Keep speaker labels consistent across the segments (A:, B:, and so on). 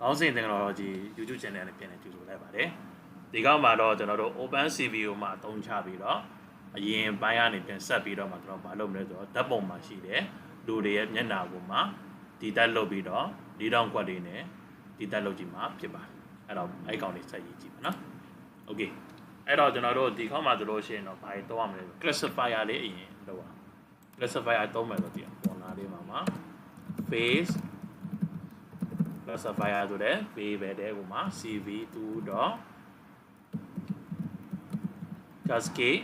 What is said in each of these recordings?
A: ခေါင်းစဉ် technology YouTube channel နဲ့ပြန်လည်ကြိုဆိုလိုက်ပါတယ်ဒီကောက်မှာတော့ကျွန်တော်တို့ Open CPU မှာအသုံးချပြီးတော့အရင်ပိုင်းကနေပြန်ဆက်ပြီးတော့မှကျွန်တော်မလုပ်မလဲဆိုတော့ဓာတ်ပုံမှာရှိတယ်လူတွေရဲ့မျက်နှာပေါ်မှာဒီတက်လုပ်ပြီးတော့၄တောင်ကွက်တွေနဲ့ဒီတက်လုပ်ကြည့်မှာဖြစ်ပါတယ်အဲ့တော့အဲ့ကောင်လေးဆက်ရေးကြည့်ပါနော် Okay အဲ့တော့ကျွန်တော်တို့ဒီခေါက်မှာဆိုလို့ရှိရင်တော့ဘာတွေသုံးရမလဲ classifier လေးအရင်လုပ်အောင် classifier သုံးမယ်ဆိုတော့ပေါ်လာလေးမှာ face classifier ဆိုတဲ့ face ပဲတဲ့ဟိုမှာ cv2. cascade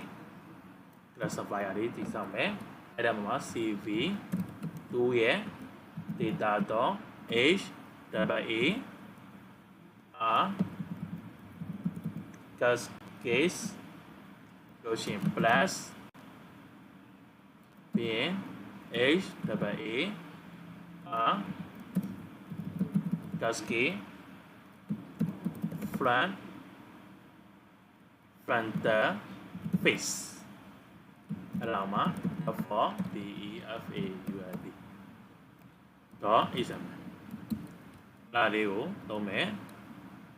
A: classifier လေးတည်ဆောက်မယ်အဲ့ဒါမှာ cv2 ရဲ့ data.h double a r cascade လို့ရှိရင် plus ပြီးရင် h double a r cascade frontal face အဲ့ဒါမှာ for DEFAULD တော့ example လာလေးကိုသုံးမယ်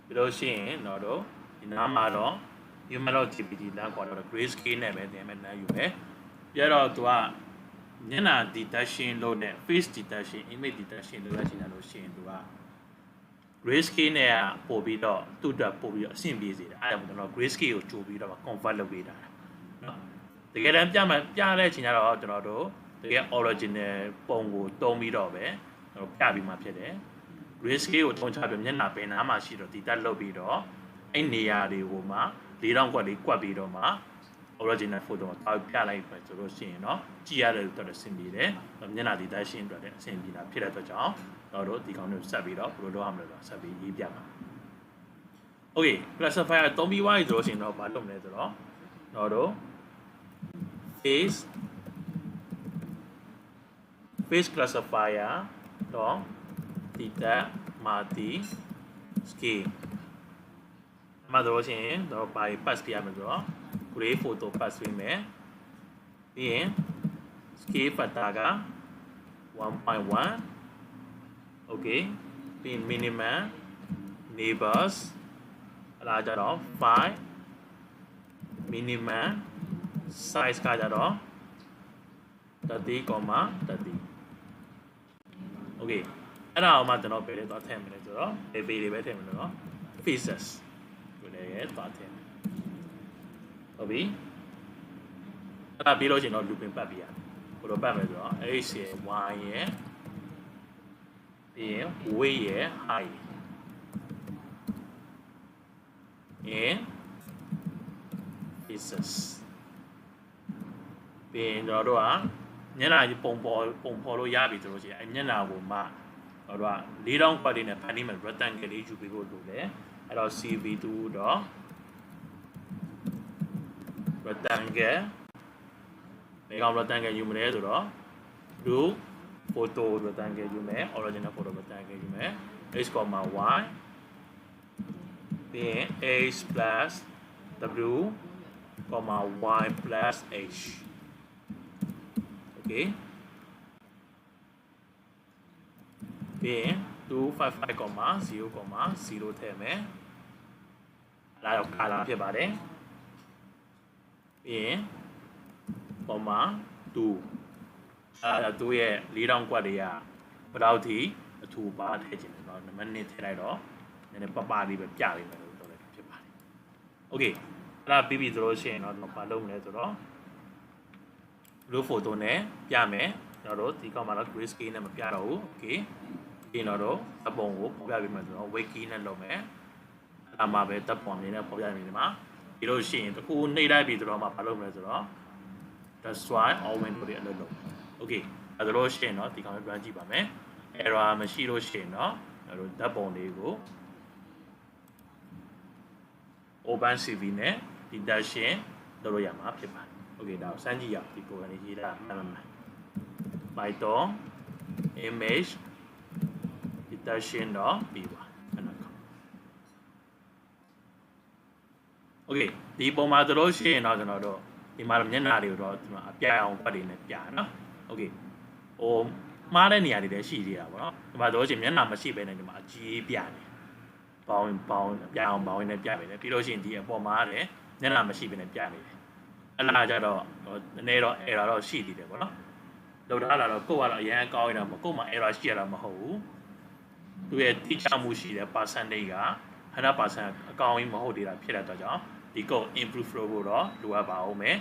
A: ပြီးလို့ရှိရင်တော့ဒီနားမှာတော့ human GPT လာခေါ်တော့ grayscale နဲ့ပဲသင်မယ်နားယူမယ်ပြတော့သူကမျက်နှာ detection လုပ်တဲ့ face detection image detection လုပ်ရချင်တယ်လို့ရှိရင်သူက grayscale နဲ့ပို့ပြီးတော့သူ့အတွက်ပို့ပြီးတော့အဆင့်ပြေးစေတယ်အဲ့ဒါမှကျွန်တော် grayscale ကိုကြိုပြီးတော့ convert လုပ်ပေးတာနော်တကယ်တမ်းပြတဲ့အချိန်ကျတော့ကျွန်တော်တို့တကယ် original ပုံကိုတုံးပြီးတော့ပဲကျွန်တော်ပြပြီးမှဖြစ်တယ် grayscale ကိုတုံးချပြီးမျက်နှာပင်နားမှာရှိတော့ဒီတက်လုပ်ပြီးတော့အဲ့နေရာတွေကိုမှ၄တောင်ကွက်လေးကွက်ပြီးတော့မှ original photo ကိုတောက်ပြလိုက်ပဲဆိုလို့ရှိရင်တော့ကြည့်ရတဲ့အတွက်အဆင်ပြေတယ်မျက်နှာဒီတက်ရှင်းအတွက်လည်းအဆင်ပြေတာဖြစ်တဲ့အတွက်ကြောင့်တော့တို့ဒီကောင်တွေကိုဆက်ပြီးတော့ဘယ်လိုလုပ်ရမလဲဆိုတော့ဆက်ပြီးရေးပြပါ Okay classifier သုံးပြီးသွားပြီဆိုလို့ရှိရင်တော့ဘာလုပ်မလဲဆိုတော့တို့ face classifier တော့ detect multi scale မှာဆိုလို့ရှိရင်တော့ဘာ pass ပြရမလဲဆိုတော့ gray photo pass ပေးမယ်ပြီးရင် scale factor က 1.1 okay ပြီးရင် minimum neighbors အဲ့ဒါကြတော့5 minimum size ကကြတော့30,30 okay အဲ့ဒါအောင်မှကျွန်တော်ပဲလေးသွားထည့်မယ်ဆိုတော့ baby လေးပဲထည့်မယ်နော် faces ကိုလည်းရသွားထည့်မယ်ဟုတ်ပြီအဲ့ဒါပြီးလို့ရှိရင်တော့ looping ပတ်ပြရတယ်ဘယ်လိုပတ်မလဲဆိုတော့ x ရယ် y ရယ်ပြီးရင် weight ရယ် height ရယ် faces ပြီးရင်တော့တို့ကမျက်နှာပုံဖော်လို့ရပြီဆိုလို့ရှိရင်အဲမျက်နှာကိုမှတော့တို့က၄တောင်ကွက်လေးနဲ့ဖန်တီးမယ် rectangle လေးယူပြီးဖို့လိုတယ်အဲ့တော့ cv2 တော့ rectangle ဒီကောင် rectangle ယူမလဲဆိုတော့ do photo rectangle ယူမယ် original photo rectangle ယူမယ် x, y ပြီးရင် x plus w, y plus h okay ပြီးရင် 255,0,0 ထည့်မယ်အဲ့ဒါတော့ color ဖြစ်ပါတယ်ပြီးရင် 2အဲ့ဒါသူ့ရဲ့၄တောင်ကွက်တွေကဘယ်တော့ထိအထူပါထည့်ခြင်းလဲတော့နံပါတ်1ထည့်လိုက်တော့နည်းနည်းပပလေးပဲပြပေးမယ်လို့ပြောလိုက်တာဖြစ်ပါတယ် okay အဲ့ဒါပြီးပြီဆိုလို့ရှိရင်တော့ဘာလုပ်မလဲဆိုတော့ blue photo နဲ့ပြမယ်ကျွန်တော်တို့ဒီကောင်မှာတော့ grayscale နဲ့မပြတော့ဘူး okay ပြီးတော့အပုံကိုပေါ်ပြပေးမယ်ဆိုတော့ weight key နဲ့လုပ်မယ်အဲ့ဒါမှပဲတပ်ပုံအနေနဲ့ပေါ်ပြပေးနေမှာပြီးလို့ရှိရင်တခုနှိပ်လိုက်ပြီဆိုတော့မှဘာလုပ်မလဲဆိုတော့ that's why all window တွေအလုပ်လုပ် okay အဲ့ဒါလို့ရှိရင်တော့ဒီကောင်လေး run ကြည့်ပါမယ် error မရှိလို့ရှိရင်တော့ကျွန်တော်တို့တပ်ပုံလေးကို open cv နဲ့ detection လုပ်လို့ရမှာဖြစ်ပါတယ် okay ဒါကိုစမ်းကြည့်ရအောင်ဒီ program လေးရေးတာမှန်မှန် python image detection တော့ပြီးပါခဏခဏ okay ဒီပုံမှာဆိုလို့ရှိရင်တော့ကျွန်တော်တို့ဒီမှာမျက်နှာတွေကိုတော့ဒီမှာအပြအောင်ပတ်တွေနဲ့ပြနော် okay ဟိုမှားတဲ့နေရာတွေလည်းရှိသေးတာပေါ့နော်ဒီမှာဆိုလို့ရှိရင်မျက်နှာမရှိဘဲနဲ့ဒီမှာအကြီးပြတယ် ပေါင်းပြအောင်ပေါင်းနေပြနေတယ်ပြီးလို့ရှိရင်ဒီအပေါ်မှာလည်းမျက်နှာမရှိဘဲနဲ့ပြနေတယ်အဲ့ဒါကြတော့နည်းနည်းတော့ error တော့ရှိသေးတယ်ပေါ့နော်လောက်ထားလာတော့ကိုယ့်ကတော့အရန်ကောင်းနေတာမဟုတ်ကိုယ့်မှာ error ရှိရတာမဟုတ်ဘူးသူရဲ့တိကျမှုရှိတဲ့ percentage က 100% အကောင်းကြီးမဟုတ်သေးတာဖြစ်တဲ့အတွက်ကြောင့်ဒီ code improve လုပ်ဖို့တော့လိုအပ်ပါဦးမယ်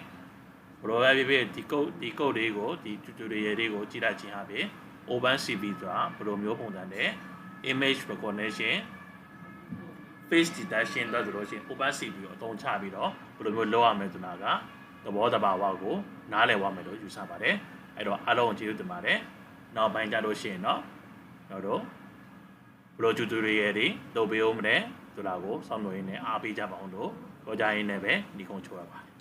A: ဘယ်လိုပဲဖြစ်ဖြစ်ဒီ code လေးကိုဒီ tutorial လေးကိုကြည့်လိုက်ခြင်းအပြင် OpenCV ဆိုတာဘယ်လိုမျိုးပုံစံနဲ့ image recognition face detection တော့ဆိုလို့ရှိရင် OpenCV ကိုအသုံးချပြီးတော့ဘယ်လိုမျိုးလုပ်ရမလဲဆိုတာကသဘောတဘာဝကိုနားလည်ဝမယ်လို့ယူဆပါတယ်အဲ့တော့အားလုံးကိုကျေးဇူးတင်ပါတယ်နောက်ပိုင်းကြလို့ရှိရင်တော့တို့ဘယ်လို tutorial တွေလုပ်ပေးဦးမလဲဆိုတာကိုစောင့်မျှော်ရင်းနဲ့အားပေးကြပါအောင်လို့ပြောကြရင်းနဲ့ပဲဒီကုန်းချိုးရပါတယ်